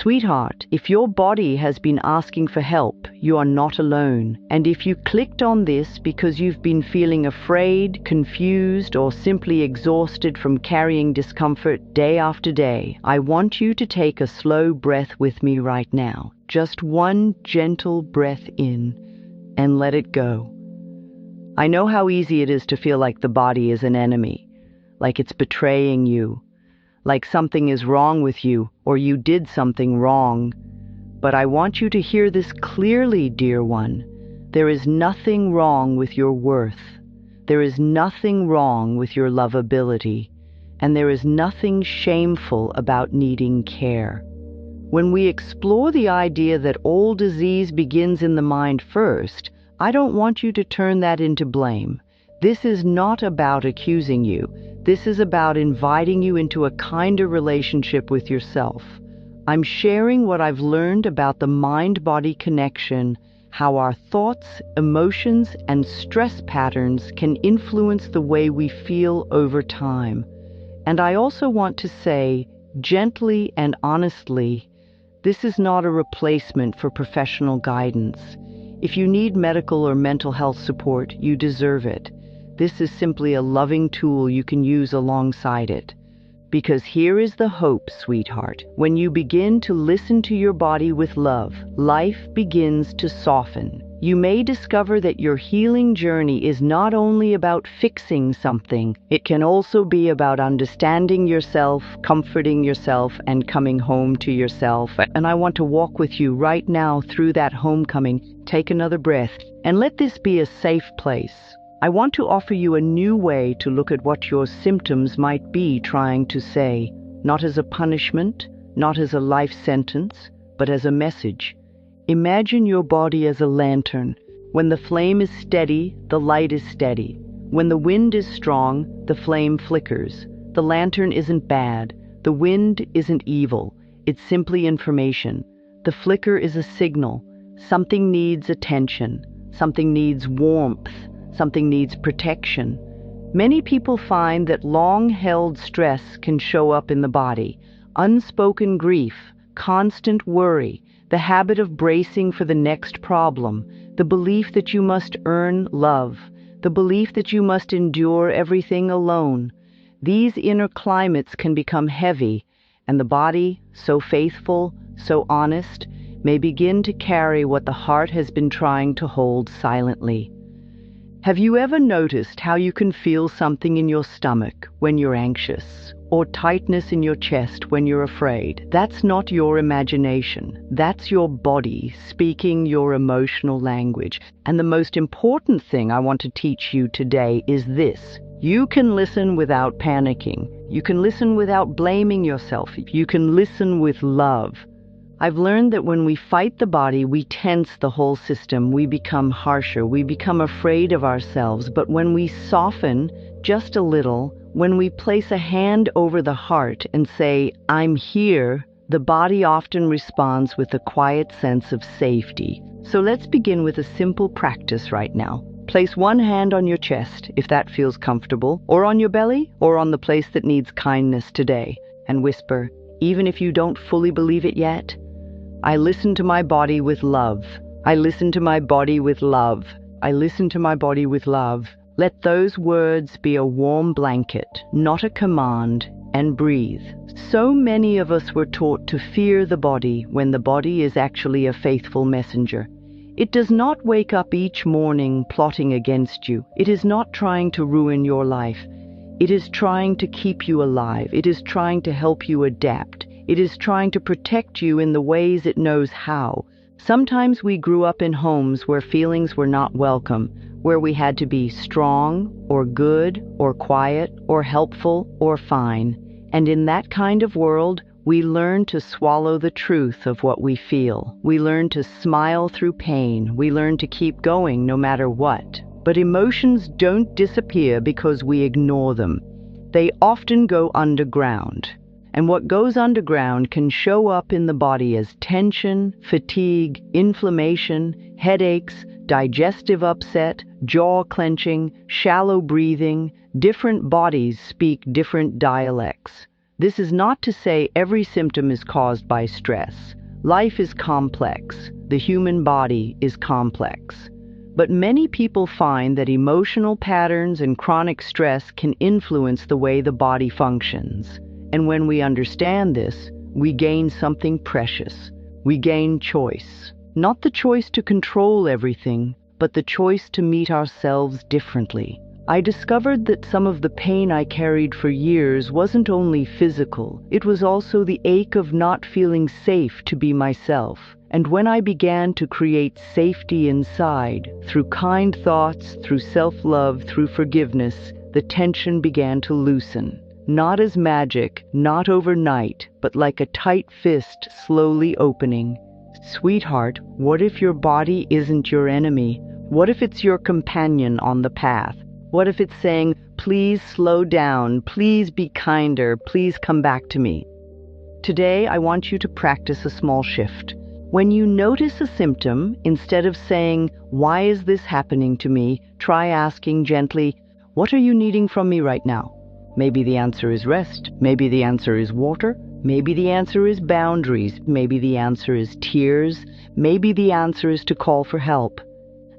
Sweetheart, if your body has been asking for help, you are not alone. And if you clicked on this because you've been feeling afraid, confused, or simply exhausted from carrying discomfort day after day, I want you to take a slow breath with me right now. Just one gentle breath in and let it go. I know how easy it is to feel like the body is an enemy, like it's betraying you, like something is wrong with you or you did something wrong. But I want you to hear this clearly, dear one. There is nothing wrong with your worth. There is nothing wrong with your lovability. And there is nothing shameful about needing care. When we explore the idea that all disease begins in the mind first, I don't want you to turn that into blame. This is not about accusing you. This is about inviting you into a kinder relationship with yourself. I'm sharing what I've learned about the mind-body connection, how our thoughts, emotions, and stress patterns can influence the way we feel over time. And I also want to say, gently and honestly, this is not a replacement for professional guidance. If you need medical or mental health support, you deserve it. This is simply a loving tool you can use alongside it. Because here is the hope, sweetheart. When you begin to listen to your body with love, life begins to soften. You may discover that your healing journey is not only about fixing something, it can also be about understanding yourself, comforting yourself, and coming home to yourself. And I want to walk with you right now through that homecoming. Take another breath, and let this be a safe place. I want to offer you a new way to look at what your symptoms might be trying to say, not as a punishment, not as a life sentence, but as a message. Imagine your body as a lantern. When the flame is steady, the light is steady. When the wind is strong, the flame flickers. The lantern isn't bad. The wind isn't evil. It's simply information. The flicker is a signal. Something needs attention. Something needs warmth. Something needs protection. Many people find that long-held stress can show up in the body. Unspoken grief, constant worry, the habit of bracing for the next problem, the belief that you must earn love, the belief that you must endure everything alone. These inner climates can become heavy, and the body, so faithful, so honest, may begin to carry what the heart has been trying to hold silently. Have you ever noticed how you can feel something in your stomach when you're anxious, or tightness in your chest when you're afraid? That's not your imagination. That's your body speaking your emotional language. And the most important thing I want to teach you today is this. You can listen without panicking. You can listen without blaming yourself. You can listen with love. I've learned that when we fight the body, we tense the whole system. We become harsher. We become afraid of ourselves. But when we soften just a little, when we place a hand over the heart and say, I'm here, the body often responds with a quiet sense of safety. So let's begin with a simple practice right now. Place one hand on your chest, if that feels comfortable, or on your belly, or on the place that needs kindness today, and whisper, even if you don't fully believe it yet, I listen to my body with love. I listen to my body with love. I listen to my body with love. Let those words be a warm blanket, not a command, and breathe. So many of us were taught to fear the body when the body is actually a faithful messenger. It does not wake up each morning plotting against you. It is not trying to ruin your life. It is trying to keep you alive. It is trying to help you adapt. It is trying to protect you in the ways it knows how. Sometimes we grew up in homes where feelings were not welcome, where we had to be strong, or good, or quiet, or helpful, or fine. And in that kind of world, we learn to swallow the truth of what we feel. We learn to smile through pain. We learn to keep going no matter what. But emotions don't disappear because we ignore them. They often go underground. And what goes underground can show up in the body as tension, fatigue, inflammation, headaches, digestive upset, jaw clenching, shallow breathing. Different bodies speak different dialects. This is not to say every symptom is caused by stress. Life is complex. The human body is complex. But many people find that emotional patterns and chronic stress can influence the way the body functions. And when we understand this, we gain something precious. We gain choice. Not the choice to control everything, but the choice to meet ourselves differently. I discovered that some of the pain I carried for years wasn't only physical, it was also the ache of not feeling safe to be myself. And when I began to create safety inside, through kind thoughts, through self-love, through forgiveness, the tension began to loosen. Not as magic, not overnight, but like a tight fist slowly opening. Sweetheart, what if your body isn't your enemy? What if it's your companion on the path? What if it's saying, please slow down, please be kinder, please come back to me? Today, I want you to practice a small shift. When you notice a symptom, instead of saying, why is this happening to me, try asking gently, what are you needing from me right now? Maybe the answer is rest. Maybe the answer is water. Maybe the answer is boundaries. Maybe the answer is tears. Maybe the answer is to call for help.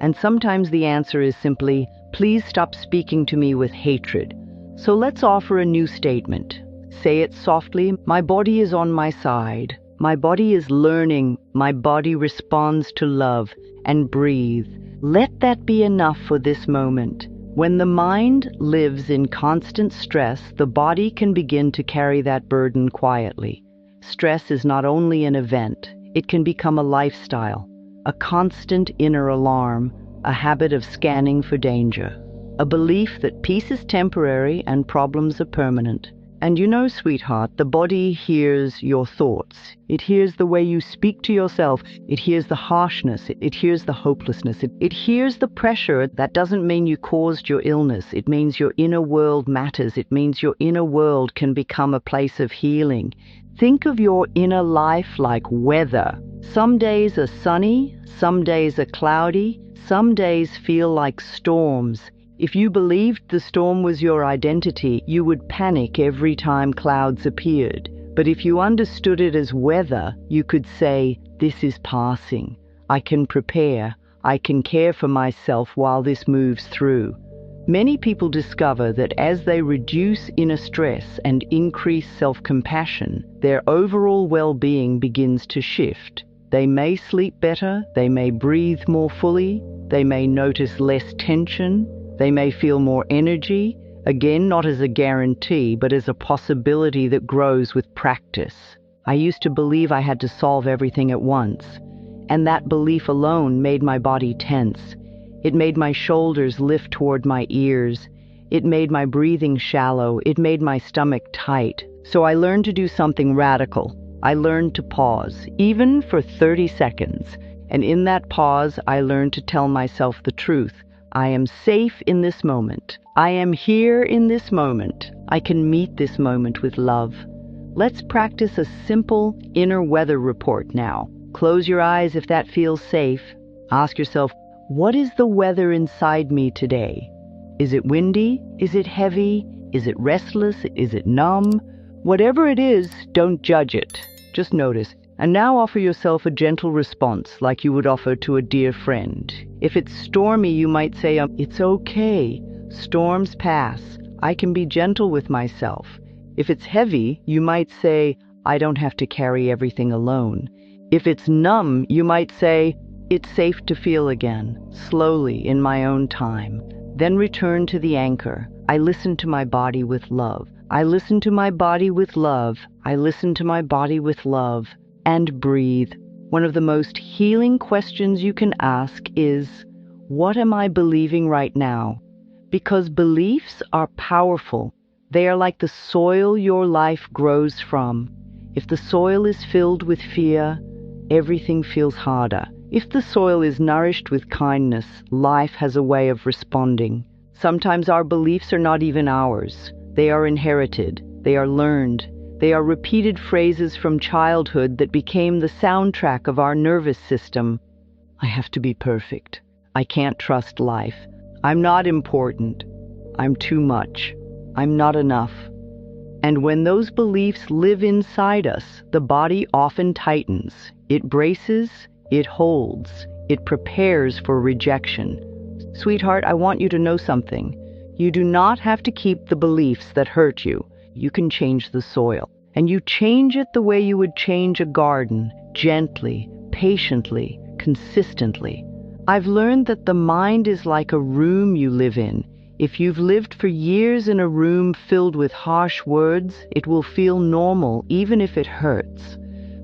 And sometimes the answer is simply, please stop speaking to me with hatred. So let's offer a new statement. Say it softly, my body is on my side. My body is learning. My body responds to love. And breathe. Let that be enough for this moment. When the mind lives in constant stress, the body can begin to carry that burden quietly. Stress is not only an event, it can become a lifestyle, a constant inner alarm, a habit of scanning for danger, a belief that peace is temporary and problems are permanent. And you know, sweetheart, the body hears your thoughts. It hears the way you speak to yourself. It hears the harshness. It hears the hopelessness. It hears the pressure. That doesn't mean you caused your illness. It means your inner world matters. It means your inner world can become a place of healing. Think of your inner life like weather. Some days are sunny, some days are cloudy, some days feel like storms. If you believed the storm was your identity, you would panic every time clouds appeared. But if you understood it as weather, you could say, this is passing. I can prepare. I can care for myself while this moves through. Many people discover that as they reduce inner stress and increase self-compassion, their overall well-being begins to shift. They may sleep better, they may breathe more fully, they may notice less tension, they may feel more energy, again not as a guarantee, but as a possibility that grows with practice. I used to believe I had to solve everything at once, and that belief alone made my body tense. It made my shoulders lift toward my ears. It made my breathing shallow. It made my stomach tight. So I learned to do something radical. I learned to pause, even for 30 seconds. And in that pause, I learned to tell myself the truth. I am safe in this moment. I am here in this moment. I can meet this moment with love. Let's practice a simple inner weather report now. Close your eyes if that feels safe. Ask yourself, what is the weather inside me today? Is it windy? Is it heavy? Is it restless? Is it numb? Whatever it is, don't judge it. Just notice. And now offer yourself a gentle response like you would offer to a dear friend. If it's stormy, you might say, it's okay. Storms pass. I can be gentle with myself. If it's heavy, you might say, I don't have to carry everything alone. If it's numb, you might say, it's safe to feel again, slowly in my own time. Then return to the anchor. I listen to my body with love. I listen to my body with love. I listen to my body with love. And breathe. One of the most healing questions you can ask is, what am I believing right now? Because beliefs are powerful. They are like the soil your life grows from. If the soil is filled with fear, everything feels harder. If the soil is nourished with kindness, life has a way of responding. Sometimes our beliefs are not even ours. They are inherited. They are learned. They are repeated phrases from childhood that became the soundtrack of our nervous system. I have to be perfect. I can't trust life. I'm not important. I'm too much. I'm not enough. And when those beliefs live inside us, the body often tightens. It braces, it holds, it prepares for rejection. Sweetheart, I want you to know something. You do not have to keep the beliefs that hurt you. You can change the soil. And you change it the way you would change a garden, gently, patiently, consistently. I've learned that the mind is like a room you live in. If you've lived for years in a room filled with harsh words, it will feel normal even if it hurts.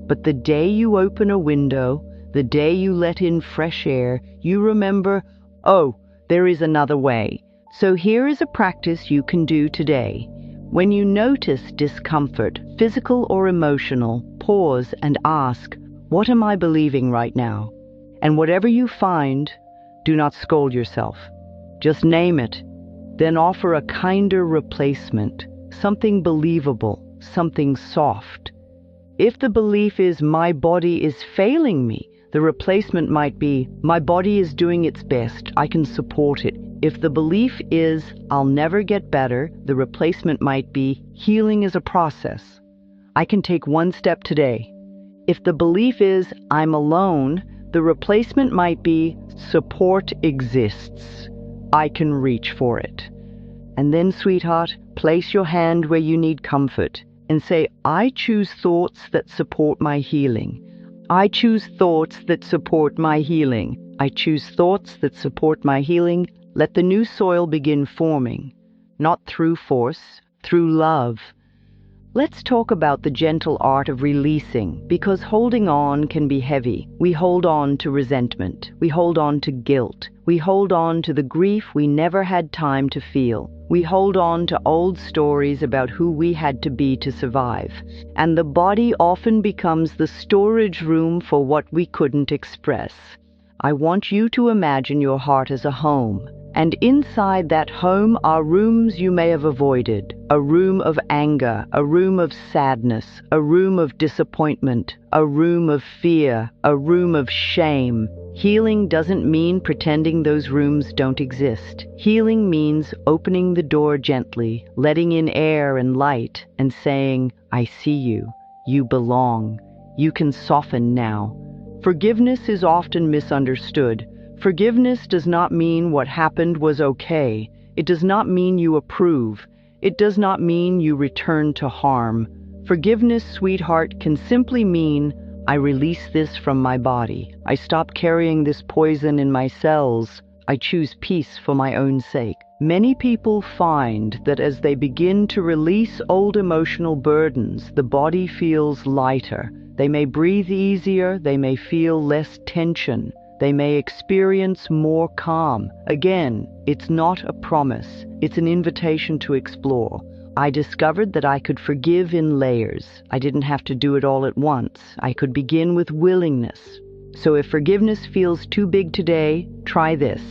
But the day you open a window, the day you let in fresh air, you remember, oh, there is another way. So here is a practice you can do today. When you notice discomfort, physical or emotional, pause and ask, what am I believing right now? And whatever you find, do not scold yourself. Just name it. Then offer a kinder replacement, something believable, something soft. If the belief is, my body is failing me, the replacement might be, my body is doing its best, I can support it. If the belief is, I'll never get better, the replacement might be, healing is a process. I can take one step today. If the belief is, I'm alone, the replacement might be, support exists. I can reach for it. And then, sweetheart, place your hand where you need comfort and say, I choose thoughts that support my healing. I choose thoughts that support my healing. I choose thoughts that support my healing. Let the new soil begin forming, not through force, through love. Let's talk about the gentle art of releasing, because holding on can be heavy. We hold on to resentment. We hold on to guilt. We hold on to the grief we never had time to feel. We hold on to old stories about who we had to be to survive. And the body often becomes the storage room for what we couldn't express. I want you to imagine your heart as a home. And inside that home are rooms you may have avoided, a room of anger, a room of sadness, a room of disappointment, a room of fear, a room of shame. Healing doesn't mean pretending those rooms don't exist. Healing means opening the door gently, letting in air and light, and saying, I see you. You belong. You can soften now. Forgiveness is often misunderstood. Forgiveness does not mean what happened was okay. It does not mean you approve. It does not mean you return to harm. Forgiveness, sweetheart, can simply mean, I release this from my body. I stop carrying this poison in my cells. I choose peace for my own sake. Many people find that as they begin to release old emotional burdens, the body feels lighter. They may breathe easier. They may feel less tension. They may experience more calm. Again, it's not a promise. It's an invitation to explore. I discovered that I could forgive in layers. I didn't have to do it all at once. I could begin with willingness. So if forgiveness feels too big today, try this.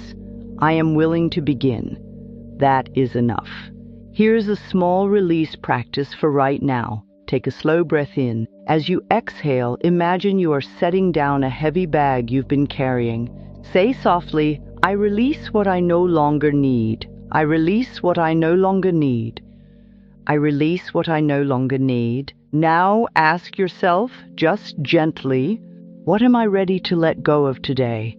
I am willing to begin. That is enough. Here's a small release practice for right now. Take a slow breath in. As you exhale, imagine you are setting down a heavy bag you've been carrying. Say softly, I release what I no longer need. I release what I no longer need. I release what I no longer need. Now ask yourself, just gently, what am I ready to let go of today?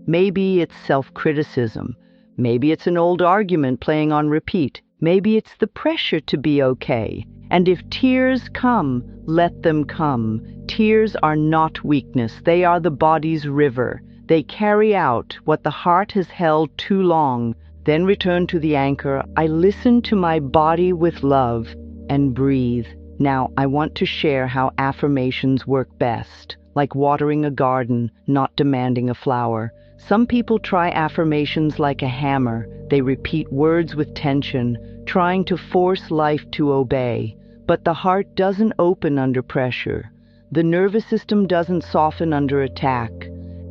Maybe it's self-criticism. Maybe it's an old argument playing on repeat. Maybe it's the pressure to be okay. And if tears come, let them come. Tears are not weakness. They are the body's river. They carry out what the heart has held too long. Then return to the anchor. I listen to my body with love and breathe. Now, I want to share how affirmations work best, like watering a garden, not demanding a flower. Some people try affirmations like a hammer. They repeat words with tension, trying to force life to obey. But the heart doesn't open under pressure. The nervous system doesn't soften under attack.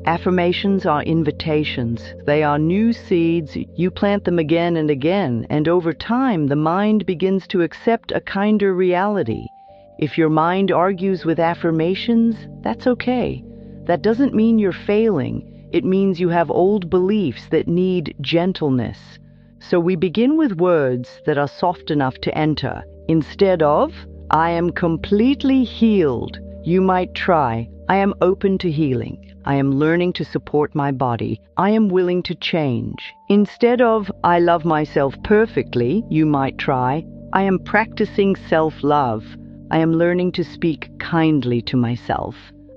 Affirmations are invitations. They are new seeds. You plant them again and again, and over time the mind begins to accept a kinder reality. If your mind argues with affirmations, that's okay. That doesn't mean you're failing. It means you have old beliefs that need gentleness. So we begin with words that are soft enough to enter. Instead of, I am completely healed, you might try, I am open to healing. I am learning to support my body. I am willing to change. Instead of, I love myself perfectly, you might try, I am practicing self-love. I am learning to speak kindly to myself.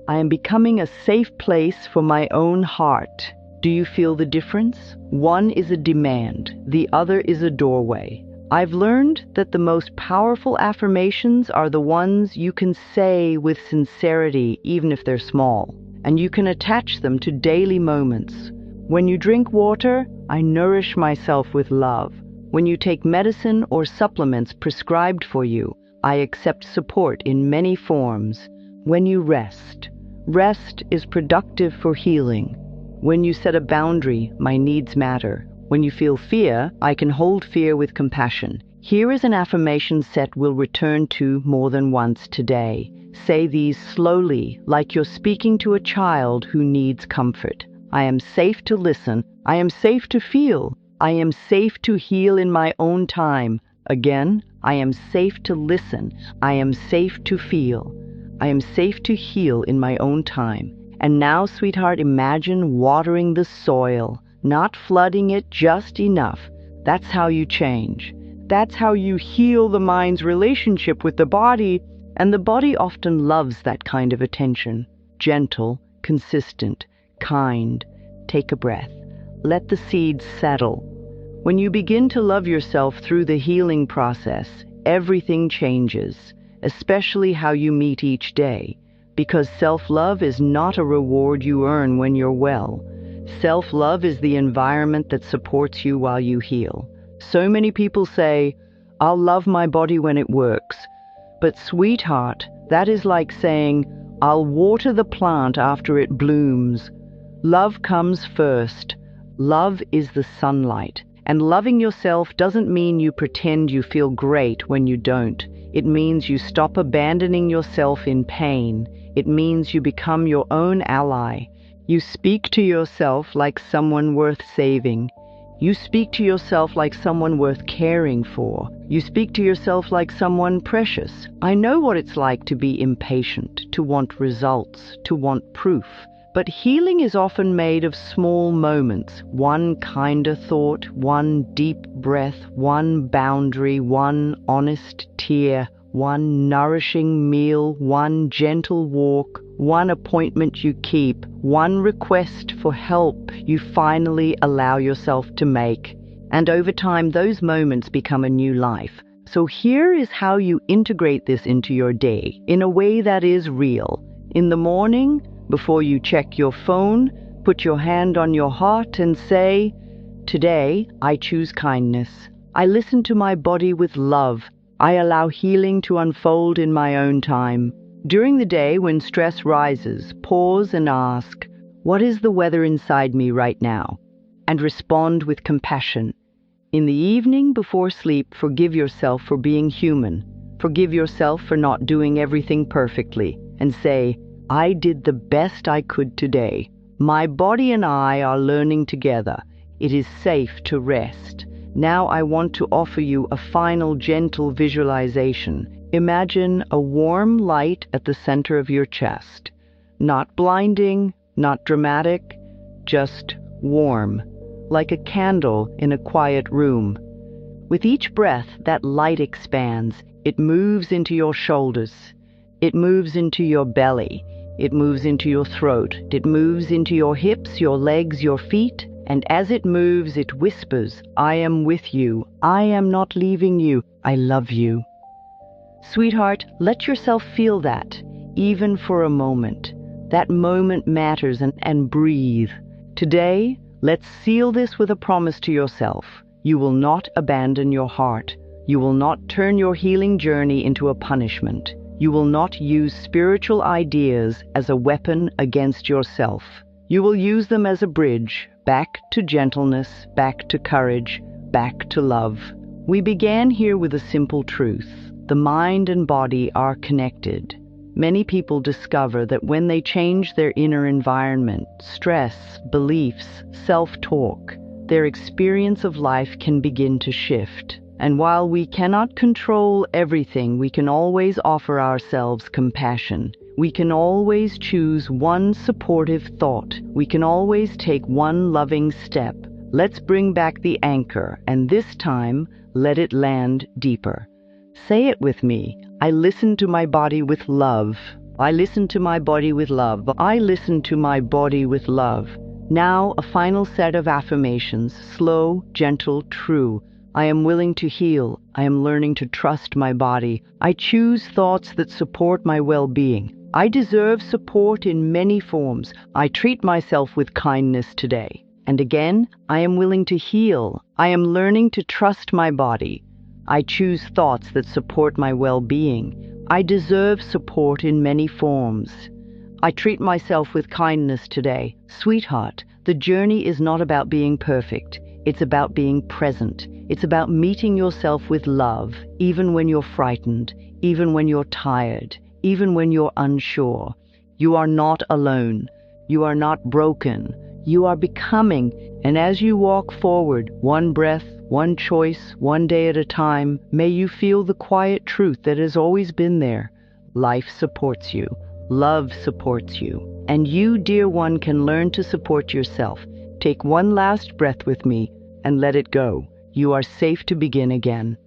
I am becoming a safe place for my own heart. Do you feel the difference? One is a demand, the other is a doorway. I've learned that the most powerful affirmations are the ones you can say with sincerity, even if they're small, and you can attach them to daily moments. When you drink water, I nourish myself with love. When you take medicine or supplements prescribed for you, I accept support in many forms. When you rest, rest is productive for healing. When you set a boundary, my needs matter. When you feel fear, I can hold fear with compassion. Here is an affirmation set we'll return to more than once today. Say these slowly, like you're speaking to a child who needs comfort. I am safe to listen. I am safe to feel. I am safe to heal in my own time. Again, I am safe to listen. I am safe to feel. I am safe to heal in my own time. And now, sweetheart, imagine watering the soil, not flooding it just enough. That's how you change. That's how you heal the mind's relationship with the body, and the body often loves that kind of attention. Gentle, consistent, kind. Take a breath. Let the seeds settle. When you begin to love yourself through the healing process, everything changes, especially how you meet each day, because self-love is not a reward you earn when you're well. Self-love is the environment that supports you while you heal. So many people say, I'll love my body when it works. But sweetheart, that is like saying, I'll water the plant after it blooms. Love comes first. Love is the sunlight. And loving yourself doesn't mean you pretend you feel great when you don't. It means you stop abandoning yourself in pain. It means you become your own ally. You speak to yourself like someone worth saving. You speak to yourself like someone worth caring for. You speak to yourself like someone precious. I know what it's like to be impatient, to want results, to want proof. But healing is often made of small moments. One kinder thought, one deep breath, one boundary, one honest tear, one nourishing meal, one gentle walk, one appointment you keep, one request for help you finally allow yourself to make. And over time, those moments become a new life. So here is how you integrate this into your day in a way that is real. In the morning, before you check your phone, put your hand on your heart and say, today I choose kindness. I listen to my body with love. I allow healing to unfold in my own time. During the day when stress rises, pause and ask, what is the weather inside me right now? And respond with compassion. In the evening before sleep, forgive yourself for being human. Forgive yourself for not doing everything perfectly. And say, I did the best I could today. My body and I are learning together. It is safe to rest. Now I want to offer you a final gentle visualization. Imagine a warm light at the center of your chest. Not blinding, not dramatic, just warm, like a candle in a quiet room. With each breath, that light expands. It moves into your shoulders. It moves into your belly. It moves into your throat. It moves into your hips, your legs, your feet. And as it moves, it whispers, I am with you. I am not leaving you. I love you. Sweetheart, let yourself feel that, even for a moment. That moment matters, and breathe. Today, let's seal this with a promise to yourself. You will not abandon your heart. You will not turn your healing journey into a punishment. You will not use spiritual ideas as a weapon against yourself. You will use them as a bridge back to gentleness, back to courage, back to love. We began here with a simple truth. The mind and body are connected. Many people discover that when they change their inner environment, stress, beliefs, self-talk, their experience of life can begin to shift. And while we cannot control everything, we can always offer ourselves compassion. We can always choose one supportive thought. We can always take one loving step. Let's bring back the anchor, and this time, let it land deeper. Say it with me. I listen to my body with love. I listen to my body with love. I listen to my body with love. Now, a final set of affirmations, slow, gentle, true. I am willing to heal. I am learning to trust my body. I choose thoughts that support my well-being. I deserve support in many forms. I treat myself with kindness today. And again, I am willing to heal. I am learning to trust my body. I choose thoughts that support my well-being. I deserve support in many forms. I treat myself with kindness today. Sweetheart, the journey is not about being perfect. It's about being present. It's about meeting yourself with love, even when you're frightened, even when you're tired, even when you're unsure. You are not alone. You are not broken. You are becoming. And as you walk forward, one breath, one choice, one day at a time, may you feel the quiet truth that has always been there. Life supports you. Love supports you. And you, dear one, can learn to support yourself. Take one last breath with me and let it go. You are safe to begin again.